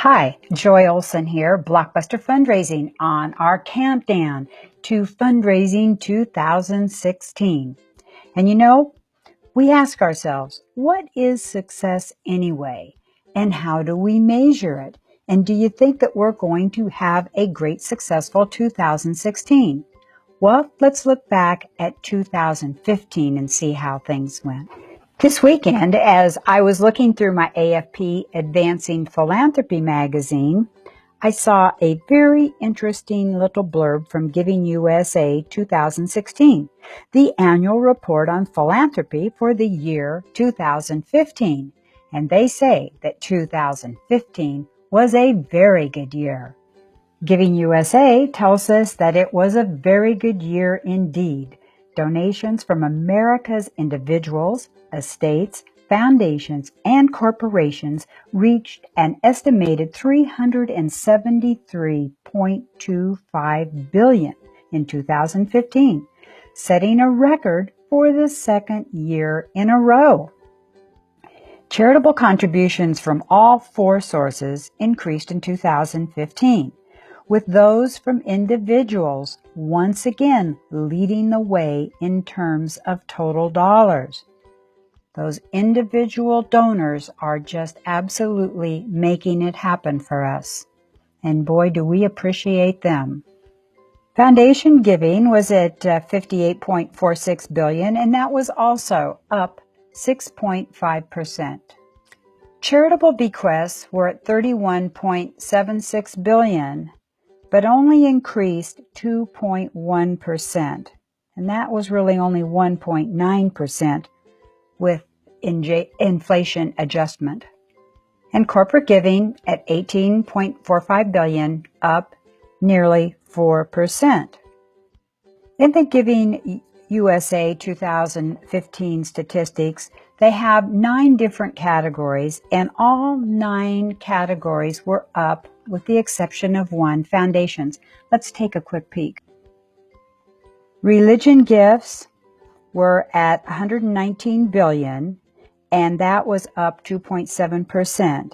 Hi, Joy Olson here, BlockBuster Fundraising on our countdown to Fundraising 2016. And you know, we ask ourselves, what is success anyway? And how do we measure it? And do you think that we're going to have a great successful 2016? Well, let's look back at 2015 and see how things went. This weekend, as I was looking through my AFP Advancing Philanthropy magazine, I saw a very interesting little blurb from Giving USA 2016, the annual report on philanthropy for the year 2015. And they say that 2015 was a very good year. Giving USA tells us that it was a very good year indeed. Donations from America's individuals, estates, foundations, and corporations reached an estimated $373.25 billion in 2015, setting a record for the second year in a row. Charitable contributions from all four sources increased in 2015, with those from individuals once again leading the way in terms of total dollars. Those individual donors are just absolutely making it happen for us. And boy, do we appreciate them. Foundation giving was at $58.46 billion, and that was also up 6.5%. Charitable bequests were at $31.76 billion, but only increased 2.1%. And that was really only 1.9% with inflation adjustment. And corporate giving at $18.45 billion, up nearly 4%. In the Giving USA 2015 statistics, they have 9 different categories, and all 9 categories were up with the exception of one, foundations. Let's take a quick peek. Religion gifts were at $119 billion, and that was up 2.7%.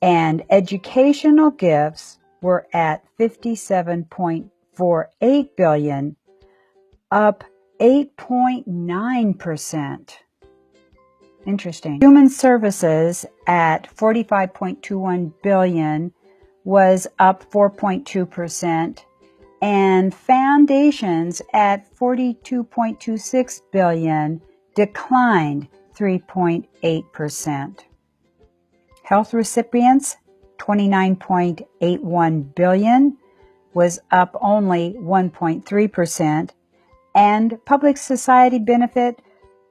And educational gifts were at $57.48 billion, up 8.9%. Interesting. Human services at $45.21 billion was up 4.2%, and foundations at $42.26 billion declined 3.8%. Health recipients, $29.81 billion, was up only 1.3%, and public society benefit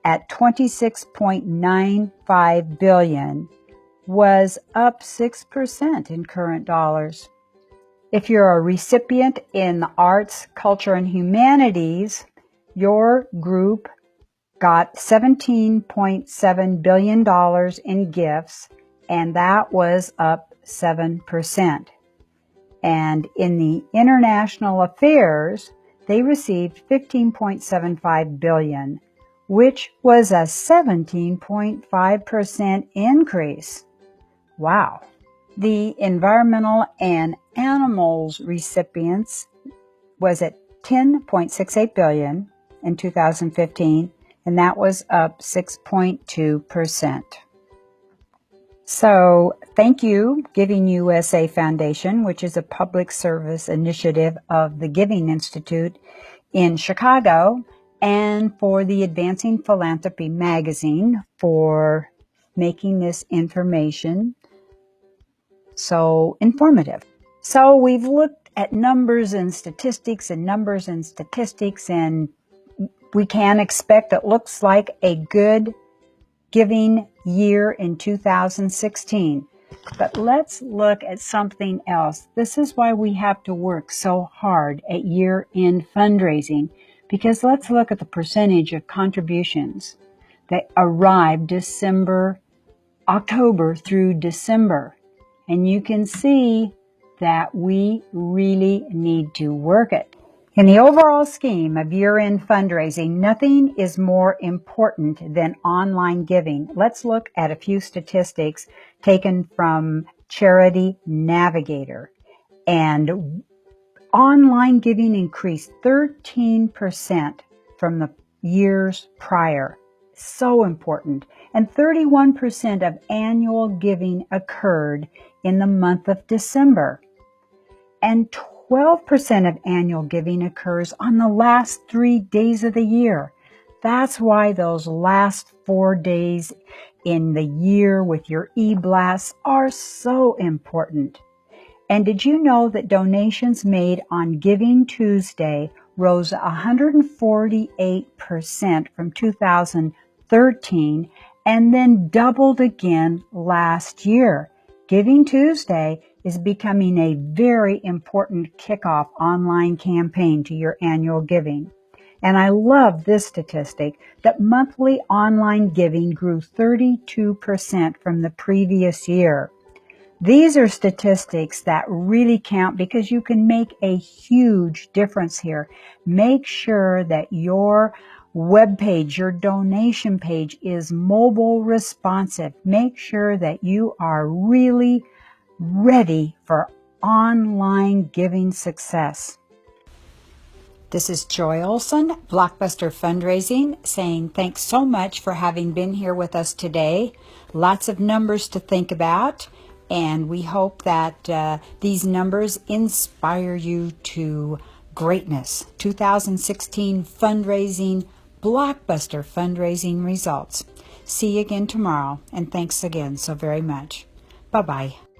at $26.95 billion was up 6% in current dollars. If you're a recipient in the arts, culture, and humanities, your group got $17.7 billion in gifts, and that was up 7%. And in the international affairs, they received $15.75 billion, which was a 17.5% increase. Wow. The environmental and animals recipients was at $10.68 billion in 2015, and that was up 6.2%. So thank you, Giving USA Foundation, which is a public service initiative of the Giving Institute in Chicago, and for the Advancing Philanthropy magazine for making this information so informative. So we've looked at numbers and statistics, and we can expect it looks like a good giving year in 2016. But let's look at something else. This is why we have to work so hard at year-end fundraising, because let's look at the percentage of contributions that arrived October through December. And you can see that we really need to work it. In the overall scheme of year-end fundraising, nothing is more important than online giving. Let's look at a few statistics taken from Charity Navigator. And online giving increased 13% from the years prior. So important. And 31% of annual giving occurred in the month of December. And 12% of annual giving occurs on the last 3 days of the year. That's why those last 4 days in the year with your e-blasts are so important. And did you know that donations made on Giving Tuesday rose 148% from 2013 and then doubled again last year? Giving Tuesday is becoming a very important kickoff online campaign to your annual giving. And I love this statistic that monthly online giving grew 32% from the previous year. These are statistics that really count because you can make a huge difference here. Make sure that your web page, your donation page is mobile responsive. Make sure that you are really ready for online giving success. This is Joy Olson, BlockBuster Fundraising, saying thanks so much for having been here with us today. Lots of numbers to think about. And we hope that these numbers inspire you to greatness. 2016 fundraising, BlockBuster fundraising results. See you again tomorrow, and thanks again so very much. Bye-bye.